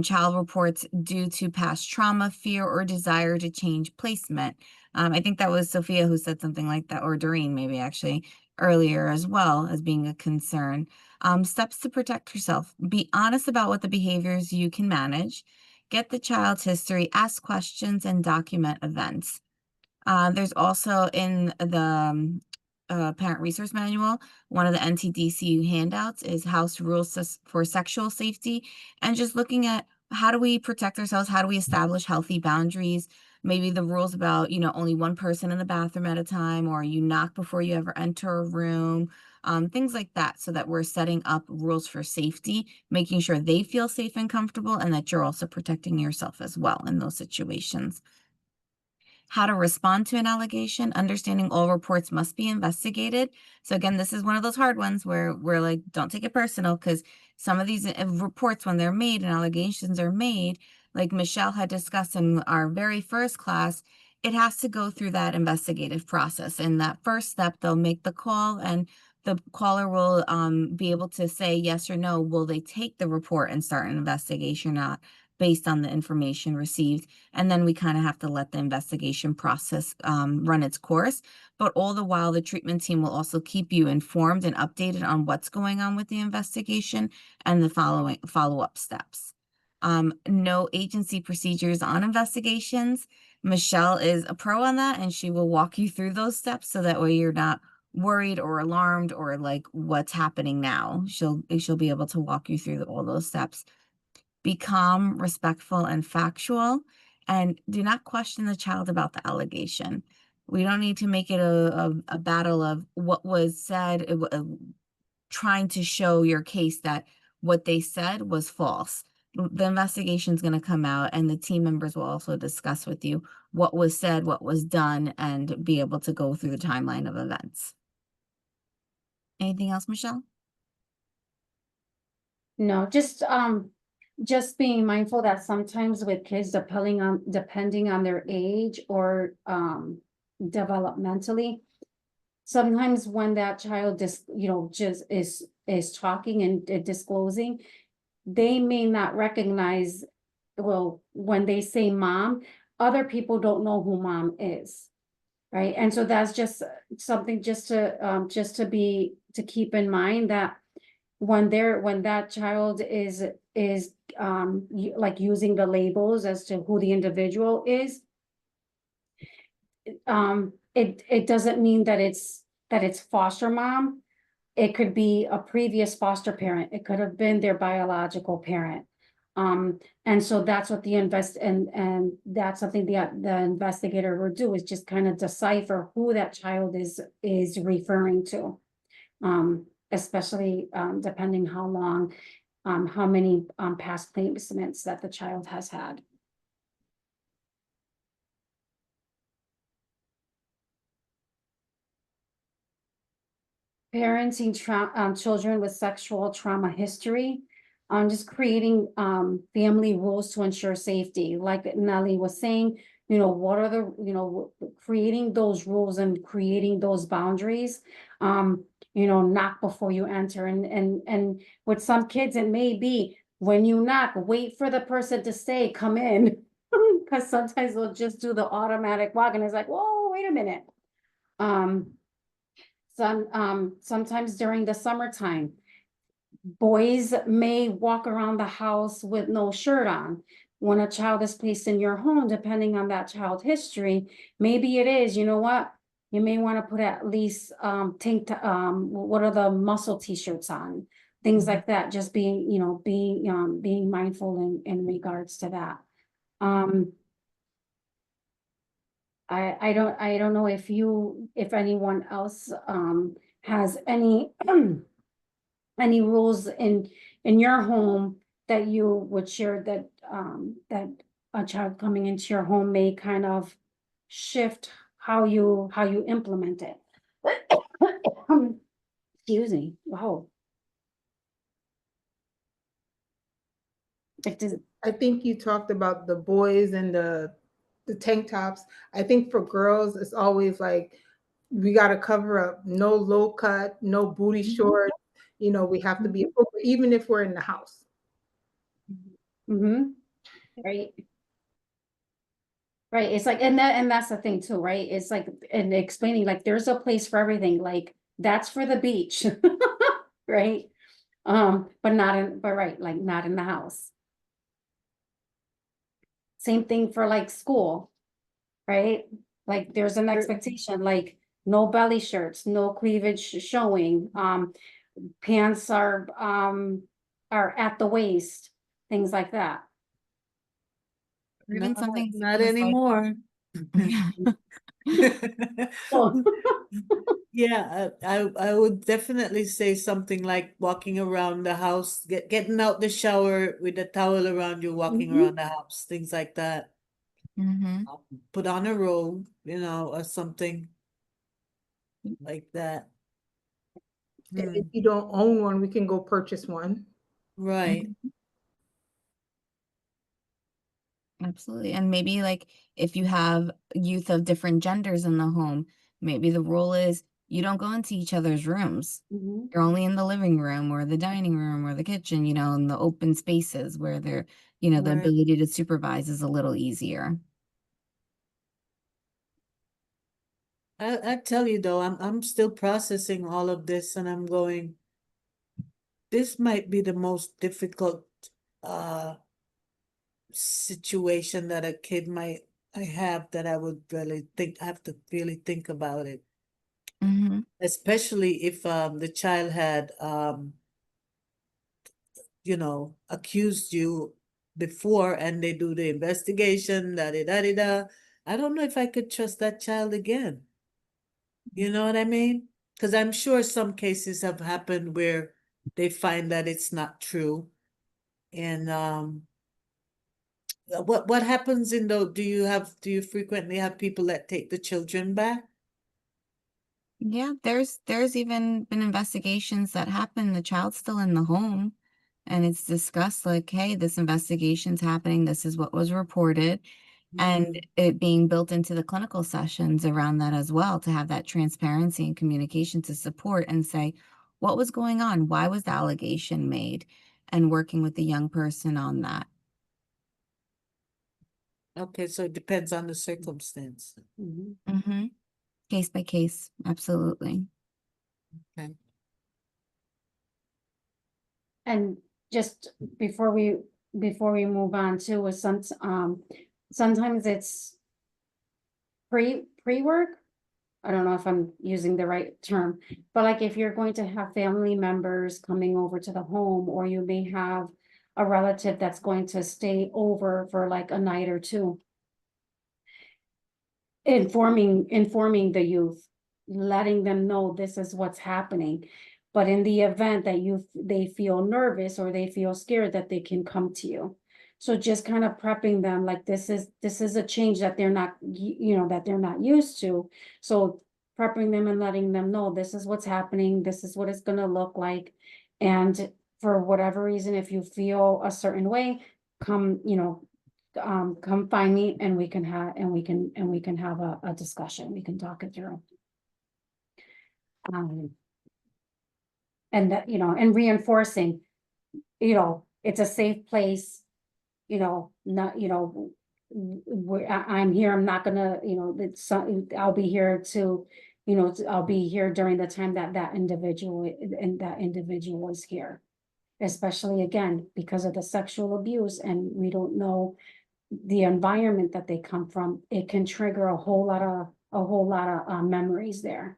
child reports due to past trauma, fear, or desire to change placement. I think that was Sophia who said something like that, or Doreen maybe actually earlier as well, as being a concern. Steps to protect yourself. Be honest about what the behaviors you can manage. Get the child's history, ask questions, and document events. There's also in the Parent Resource Manual, one of the NTDCU handouts is House Rules for Sexual Safety, and just looking at how do we protect ourselves, how do we establish healthy boundaries, maybe the rules about, only one person in the bathroom at a time, or you knock before you ever enter a room, things like that, so that we're setting up rules for safety, making sure they feel safe and comfortable, and that you're also protecting yourself as well in those situations. How to respond to an allegation, understanding all reports must be investigated. So again, this is one of those hard ones where we're like, don't take it personal, because some of these reports, when they're made and allegations are made, like Michelle had discussed in our very first class, it has to go through that investigative process. In that first step, they'll make the call, and the caller will be able to say yes or no. Will they take the report and start an investigation or not? based on the information received. And then we kind of have to let the investigation process run its course. But all the while, the treatment team will also keep you informed and updated on what's going on with the investigation and the follow-up steps. No agency procedures on investigations. Michelle is a pro on that, and she will walk you through those steps so that way you're not worried or alarmed or like what's happening now. She'll be able to walk you through all those steps. Be calm, respectful, and factual, and do not question the child about the allegation. We don't need to make it a battle of what was said, trying to show your case that what they said was false. The investigation is going to come out, and the team members will also discuss with you what was said, what was done, and be able to go through the timeline of events. Anything else, Michelle? No, just being mindful that sometimes with kids, depending on their age or developmentally, sometimes when that child just is talking and disclosing, they may not recognize, well, when they say mom, other people don't know who mom is, right? And so that's just something to keep in mind, that when that child is like using the labels as to who the individual is, it doesn't mean that it's foster mom. It could be a previous foster parent. It could have been their biological parent. And so that's what and that's something the investigator will do, is just kind of decipher who that child is referring to. Especially depending how long, how many past placements that the child has had. Parenting children with sexual trauma history. Just creating family rules to ensure safety. Like Nellie was saying, what are the, creating those rules and creating those boundaries. Knock before you enter. And with some kids, it may be when you knock, wait for the person to say, come in. Because sometimes they'll just do the automatic walk, and it's like, whoa, wait a minute. Sometimes during the summertime, boys may walk around the house with no shirt on. When a child is placed in your home, depending on that child history, maybe it is, you know what? You may want to put at least what are the muscle t-shirts on, things like that. Just being mindful in regards to that. I don't know if anyone else has any any rules in your home that you would share, that that a child coming into your home may kind of shift how you implement it. Excuse me. Wow. I think you talked about the boys and the tank tops. I think for girls, it's always like, we got to cover up, no low cut, no booty shorts. We have to be appropriate, even if we're in the house. Right. Right. It's like, and that's the thing too, right? It's like, and explaining, like, there's a place for everything. Like, that's for the beach, right? But not in the house. Same thing for like school, right? Like, there's an expectation, like, no belly shirts, no cleavage showing. Pants are at the waist, things like that. Even something Not anymore. Yeah, I would definitely say something like walking around the house, getting out the shower with a towel around you, walking around the house, things like that. Put on a robe, or something like that. And if you don't own one, we can go purchase one. Right. Absolutely. And maybe like if you have youth of different genders in the home, maybe the rule is you don't go into each other's rooms. Mhm. You're only in the living room or the dining room or the kitchen, you know, in the open spaces where they're, you know, the Right. ability to supervise is a little easier. I tell you though, I'm still processing all of this and I'm going, this might be the most difficult situation that a kid might I have that I would really have to really think about it. Mm-hmm. Especially if the child had you know, accused you before and they do the investigation, da da da da da. I don't know if I could trust that child again. You know what I mean? Because I'm sure some cases have happened where they find that it's not true. And what happens in those, do you frequently have people that take the children back? Yeah, there's even been investigations that happen, the child's still in the home, and it's discussed like, hey, this investigation's happening, this is what was reported, and Mhm. it being built into the clinical sessions around that as well, to have that transparency and communication to support and say, what was going on? Why was the allegation made? And working with the young person on that. Okay, so it depends on the circumstance. Mhm. Mm-hmm. Case by case, absolutely. Okay. And just before we move on to is sometimes it's pre-work. I don't know if I'm using the right term, but like if you're going to have family members coming over to the home, or you may have a relative that's going to stay over for like a night or two. Informing the youth, letting them know this is what's happening. But in the event that they feel nervous or they feel scared, that they can come to you. So just kind of prepping them, like this is a change that they're not, you know, that they're not used to. So prepping them and letting them know this is what's happening, this is what it's gonna look like. And for whatever reason, if you feel a certain way, come, you know, come find me and we can have, a discussion, we can talk it through. And that, you know, and reinforcing, you know, it's a safe place, you know, not, you know, I'm here, I'm not gonna, you know, I'll be here to, you know, I'll be here during the time that that individual is here. Especially again, because of the sexual abuse, and we don't know the environment that they come from, it can trigger a whole lot of memories there.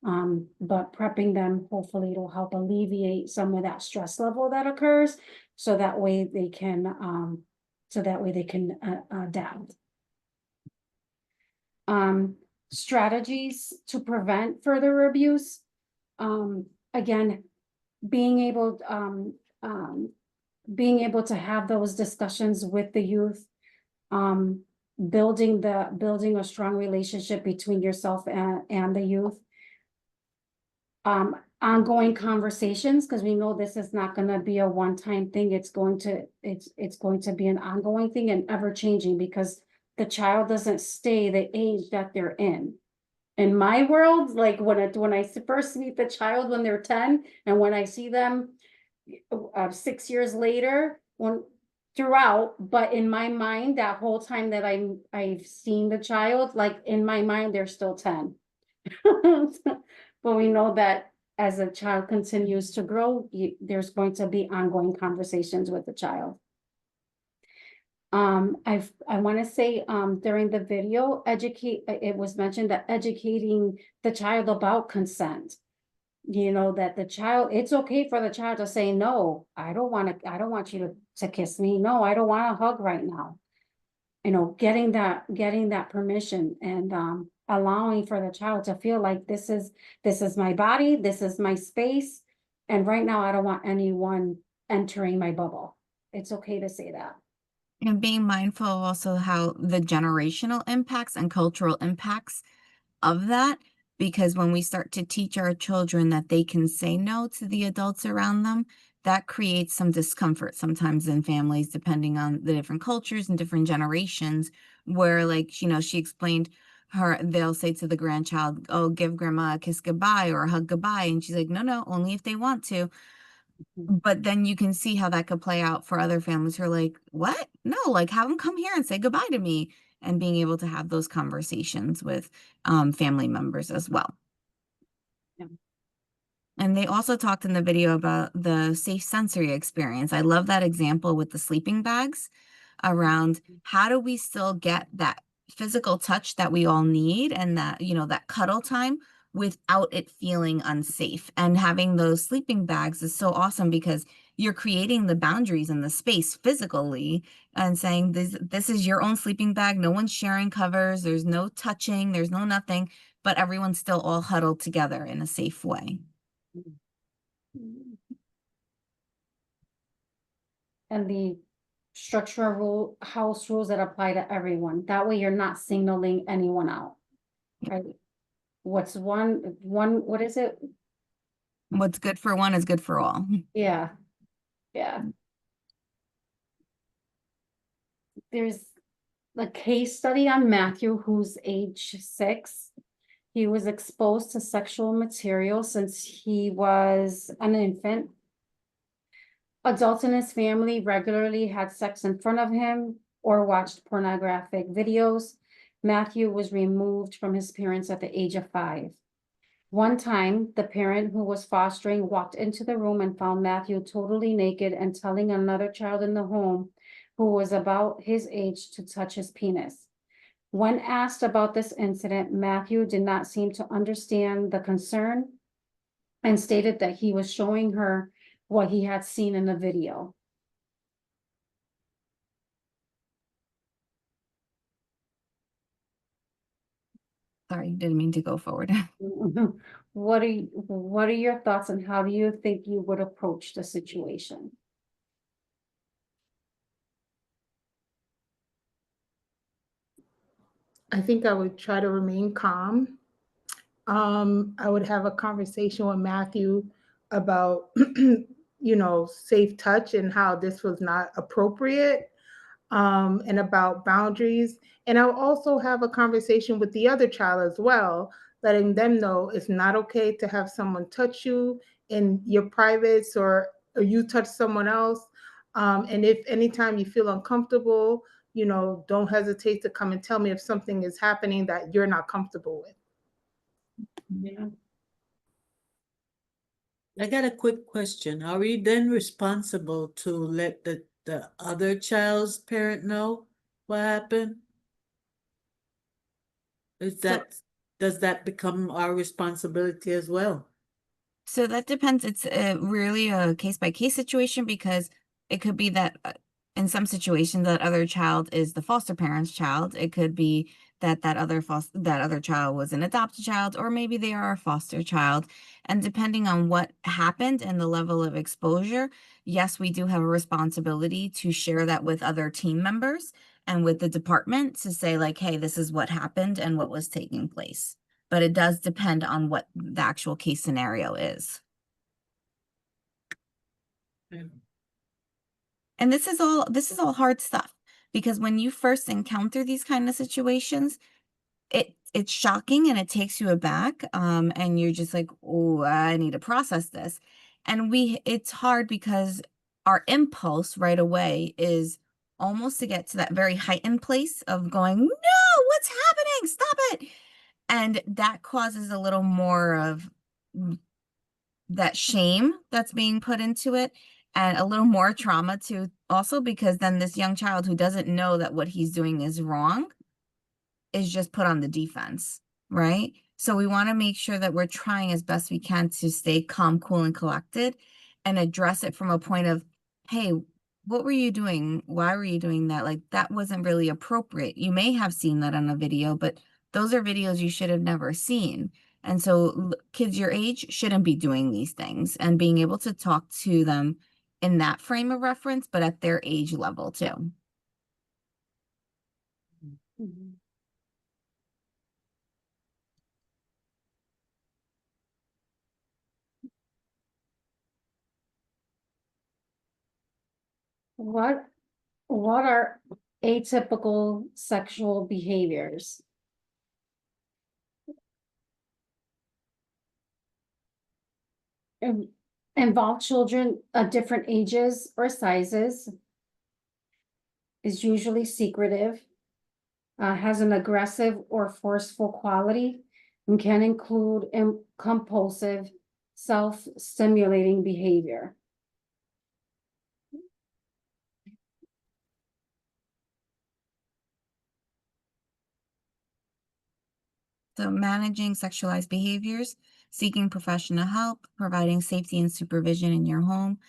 But prepping them, hopefully it'll help alleviate some of that stress level that occurs, so that way they can adapt. Strategies to prevent further abuse. Again, being able to have those discussions with the youth, building a strong relationship between yourself and the youth. Ongoing conversations, because we know this is not gonna be a one-time thing, it's going to be an ongoing thing and ever changing, because the child doesn't stay the age that they're in. In my world, like when I first meet the child when they're 10, and when I see them 6 years later, but in my mind, that whole time that I've seen the child, like in my mind, they're still 10. But we know that as a child continues to grow, there's going to be ongoing conversations with the child. I want to say, during the video, it was mentioned that educating the child about consent. You know, that it's okay for the child to say, no, I don't want you to kiss me. No, I don't want a hug right now. You know, getting that permission, and allowing for the child to feel like this is my body, this is my space, and right now I don't want anyone entering my bubble. It's okay to say that. And being mindful of also how the generational impacts and cultural impacts of that, because when we start to teach our children that they can say no to the adults around them, that creates some discomfort sometimes in families, depending on the different cultures and different generations, where, like, you know, she explained they'll say to the grandchild, oh, give grandma a kiss goodbye or a hug goodbye. And she's like, no, no, only if they want to. But then you can see how that could play out for other families who are like, what? No, like have them come here and say goodbye to me, and being able to have those conversations with family members as well. Yeah. And they also talked in the video about the safe sensory experience. I love that example with the sleeping bags around how do we still get that physical touch that we all need, and that, you know, that cuddle time without it feeling unsafe. And having those sleeping bags is so awesome because you're creating the boundaries in the space physically and saying this is your own sleeping bag. No one's sharing covers. There's no touching. There's no nothing, but everyone's still all huddled together in a safe way. And the structural house rules that apply to everyone. That way you're not signaling anyone out. Right? What's what is it? What's good for one is good for all. Yeah. Yeah. There's a case study on Matthew, who's age 6. He was exposed to sexual material since he was an infant. Adults in his family regularly had sex in front of him or watched pornographic videos. Matthew was removed from his parents at the age of 5. One time, the parent who was fostering walked into the room and found Matthew totally naked and telling another child in the home who was about his age to touch his penis. When asked about this incident, Matthew did not seem to understand the concern and stated that he was showing her what he had seen in the video. Sorry, didn't mean to go forward. What are your thoughts on how do you think you would approach the situation? I think I would try to remain calm. I would have a conversation with Matthew about, you know, safe touch and how this was not appropriate, and about boundaries. And I'll also have a conversation with the other child as well, letting them know it's not okay to have someone touch you in your privates, or you touch someone else. And if anytime you feel uncomfortable, you know, don't hesitate to come and tell me if something is happening that you're not comfortable with. Yeah. I got a quick question. Are we then responsible to let the other child's parent know what happened? Does that become our responsibility as well? So that depends. It's really a case-by-case situation, because it could be that in some situations that other child is the foster parent's child. It could be that that other child was an adopted child, or maybe they are a foster child. And depending on what happened and the level of exposure, yes, we do have a responsibility to share that with other team members and with the department to say like, hey, this is what happened and what was taking place. But it does depend on what the actual case scenario is. And this is all hard stuff, because when you first encounter these kind of situations, it's shocking and it takes you aback, and you're just like, oh, I need to process this. And it's hard because our impulse right away is almost to get to that very heightened place of going, no, what's happening? Stop it. And that causes a little more of that shame that's being put into it, and a little more trauma too, also, because then this young child who doesn't know that what he's doing is wrong is just put on the defense, right? So we want to make sure that we're trying as best we can to stay calm, cool, and collected, and address it from a point of, hey, what were you doing? Why were you doing that? Like, that wasn't really appropriate. You may have seen that on a video, but those are videos you should have never seen. And so kids your age shouldn't be doing these things, and being able to talk to them in that frame of reference, but at their age level too. Mhm. What are atypical sexual behaviors? involve children of different ages or sizes, is usually secretive, has an aggressive or forceful quality, and can include compulsive, self-stimulating behavior. So managing sexualized behaviors, seeking professional help, providing safety and supervision in your home,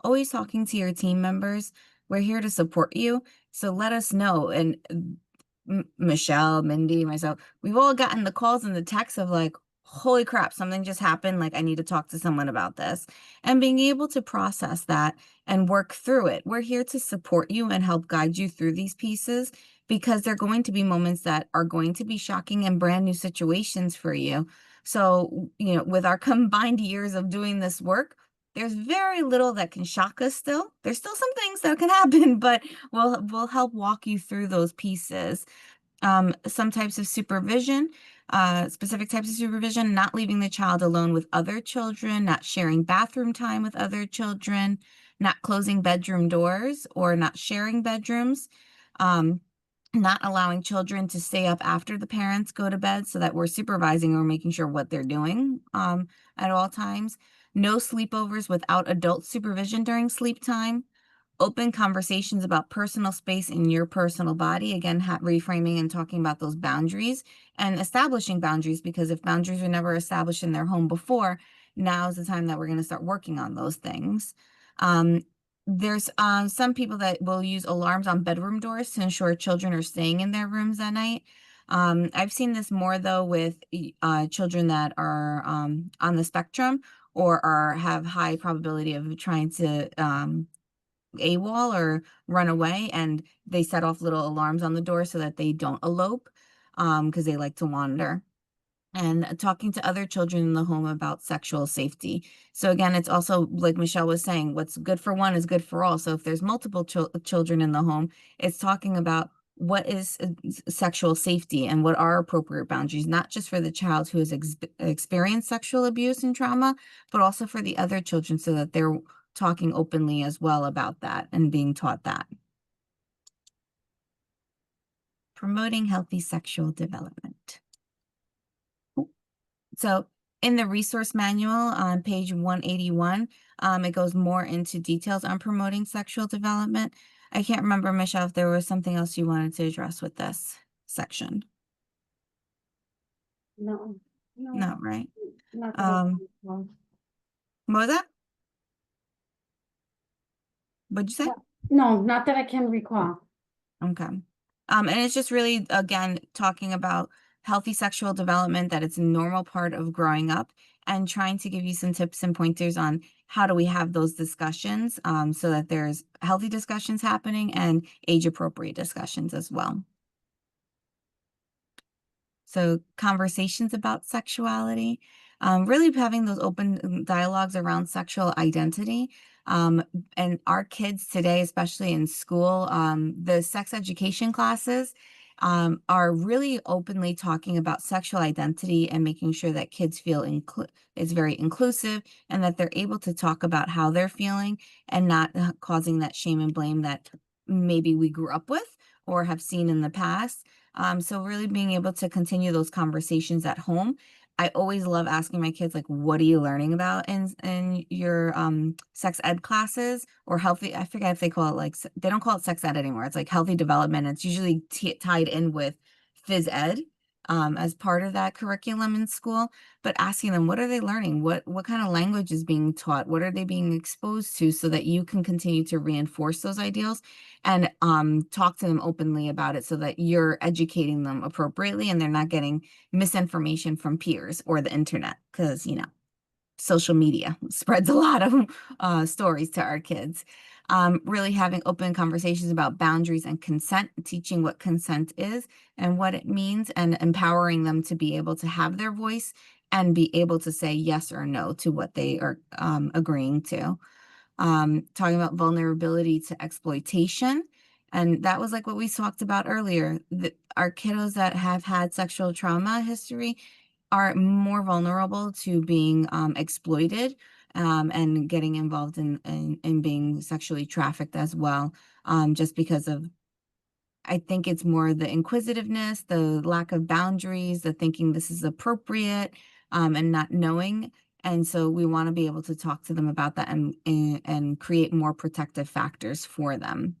always talking to your team members. We're here to support you. So let us know. And Michelle, Mindy, myself, we've all gotten the calls and the texts of like, holy crap, something just happened. Like, I need to talk to someone about this. And being able to process that and work through it. We're here to support you and help guide you through these pieces, because they're going to be moments that are going to be shocking and brand new situations for you. So, you know, with our combined years of doing this work, there's very little that can shock us still. There's still some things that can happen, but we'll help walk you through those pieces. Some types of supervision, specific types of supervision, not leaving the child alone with other children, not sharing bathroom time with other children, not closing bedroom doors or not sharing bedrooms, not allowing children to stay up after the parents go to bed, so that we're supervising or making sure what they're doing at all times. No sleepovers without adult supervision during sleep time. Open conversations about personal space in your personal body. Again, reframing and talking about those boundaries and establishing boundaries, because if boundaries were never established in their home before, now is the time that we're going to start working on those things. There's some people that will use alarms on bedroom doors to ensure children are staying in their rooms at night. I've seen this more though with children that are on the spectrum or have high probability of trying to AWOL or run away, and they set off little alarms on the door so that they don't elope, because they like to wander. And talking to other children in the home about sexual safety. So again, it's also like Michelle was saying, what's good for one is good for all. So if there's multiple children in the home, it's talking about what is sexual safety and what are appropriate boundaries, not just for the child who has experienced sexual abuse and trauma, but also for the other children, so that they're talking openly as well about that and being taught that. Promoting healthy sexual development. So in the resource manual on page 181, it goes more into details on promoting sexual development. I can't remember, Michelle, if there was something else you wanted to address with this section. No. No, right? Not that I What was that? What'd you say? No, not that I can recall. Okay. And it's just really, again, talking about healthy sexual development, that it's a normal part of growing up, and trying to give you some tips and pointers on how do we have those discussions, so that there's healthy discussions happening and age-appropriate discussions as well. So conversations about sexuality, really having those open dialogues around sexual identity. And our kids today, especially in school, the sex education classes are really openly talking about sexual identity and making sure that kids feel it's very inclusive, and that they're able to talk about how they're feeling and not causing that shame and blame that maybe we grew up with or have seen in the past. So really being able to continue those conversations at home. I always love asking my kids, like, what are you learning about in your sex ed classes or healthy? I forget if they call it like, they don't call it sex ed anymore. It's like healthy development. It's usually tied in with phys ed as part of that curriculum in school. But asking them, what are they learning? What kind of language is being taught? What are they being exposed to, so that you can continue to reinforce those ideals and talk to them openly about it, so that you're educating them appropriately and they're not getting misinformation from peers or the internet, because, you know, social media spreads a lot of stories to our kids. Really having open conversations about boundaries and consent, teaching what consent is and what it means, and empowering them to be able to have their voice and be able to say yes or no to what they are agreeing to. Talking about vulnerability to exploitation. And that was like what we talked about earlier. Our kiddos that have had sexual trauma history are more vulnerable to being exploited and getting involved in being sexually trafficked as well, just because of, I think it's more the inquisitiveness, the lack of boundaries, the thinking this is appropriate, and not knowing. And so we want to be able to talk to them about that and create more protective factors for them.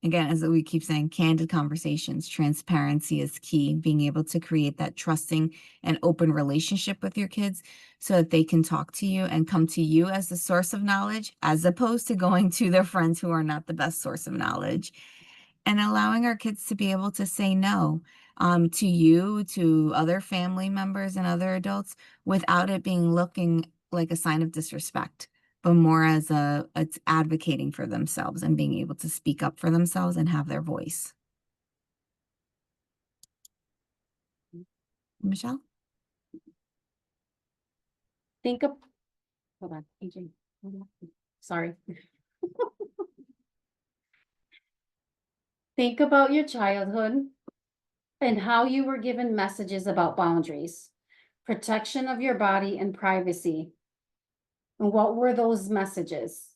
Again, as we keep saying, candid conversations, transparency is key, being able to create that trusting and open relationship with your kids so that they can talk to you and come to you as the source of knowledge, as opposed to going to their friends who are not the best source of knowledge. And allowing our kids to be able to say no, to you, to other family members and other adults, without it being looking like a sign of disrespect, but more as it's advocating for themselves and being able to speak up for themselves and have their voice. Michelle? Think of, hold on, AJ, hold on. Sorry. Think about your childhood and how you were given messages about boundaries, protection of your body and privacy. And what were those messages?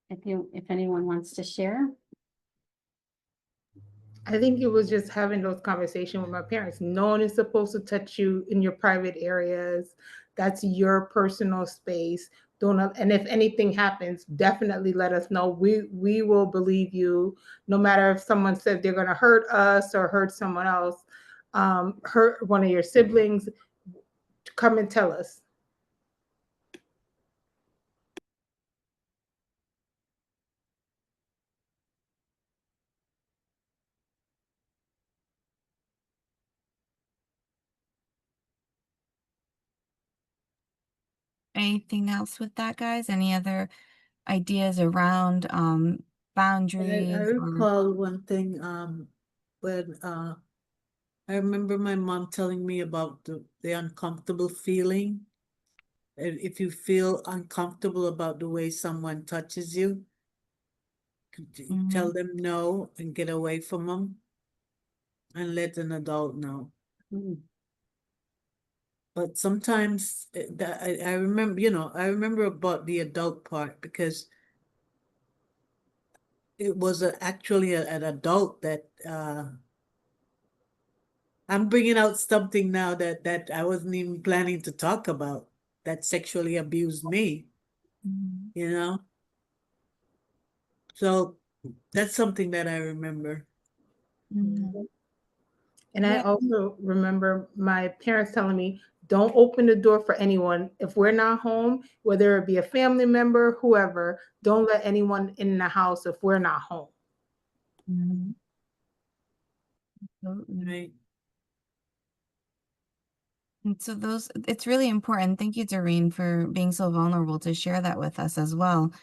If anyone wants to share. I think it was just having those conversations with my parents. No one is supposed to touch you in your private areas. That's your personal space. And if anything happens, definitely let us know. We will believe you, no matter if someone said they're going to hurt us or hurt someone else, hurt one of your siblings. Come and tell us. Anything else with that, guys? Any other ideas around boundaries? I recall one thing, when I remember my mom telling me about the uncomfortable feeling. And if you feel uncomfortable about the way someone touches you, tell them no and get away from them and let an adult know. But sometimes I remember, I remember about the adult part because it was actually an adult that I'm bringing out something now that I wasn't even planning to talk about, that sexually abused me, you know? So that's something that I remember. And I also remember my parents telling me, don't open the door for anyone. If we're not home, whether it be a family member, whoever, don't let anyone in the house if we're not home. Right. And so it's really important. Thank you, Doreen, for being so vulnerable to share that with us as well.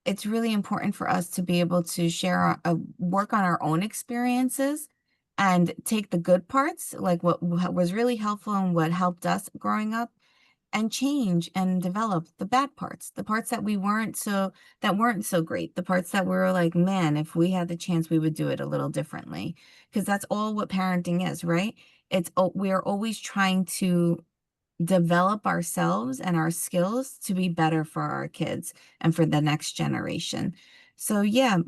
It's really important for us to be able to share work on our own experiences and take the good parts, like what was really helpful and what helped us growing up, and change and develop the bad parts, the parts that weren't so great, the parts that we were like, man, if we had the chance, we would do it a little differently. Because that's all what parenting is, right? We are always trying to develop ourselves and our skills to be better for our kids and for the next generation. So yeah,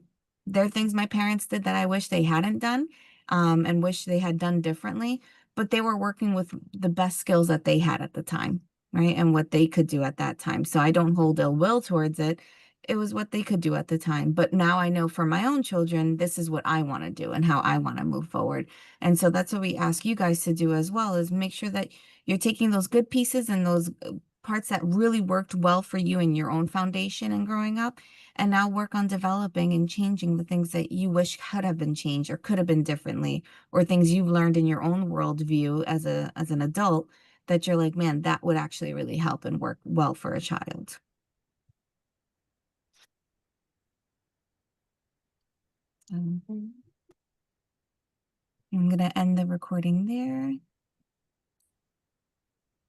there are things my parents did that I wish they hadn't done, and wish they had done differently, but they were working with the best skills that they had at the time, right? And what they could do at that time. So I don't hold ill will towards it. It was what they could do at the time. But now I know for my own children, this is what I want to do and how I want to move forward. And so that's what we ask you guys to do as well, is make sure that you're taking those good pieces and those parts that really worked well for you in your own foundation and growing up, and now work on developing and changing the things that you wish could have been changed or could have been differently, or things you've learned in your own worldview as an adult that you're like, man, that would actually really help and work well for a child. I'm going to end the recording there.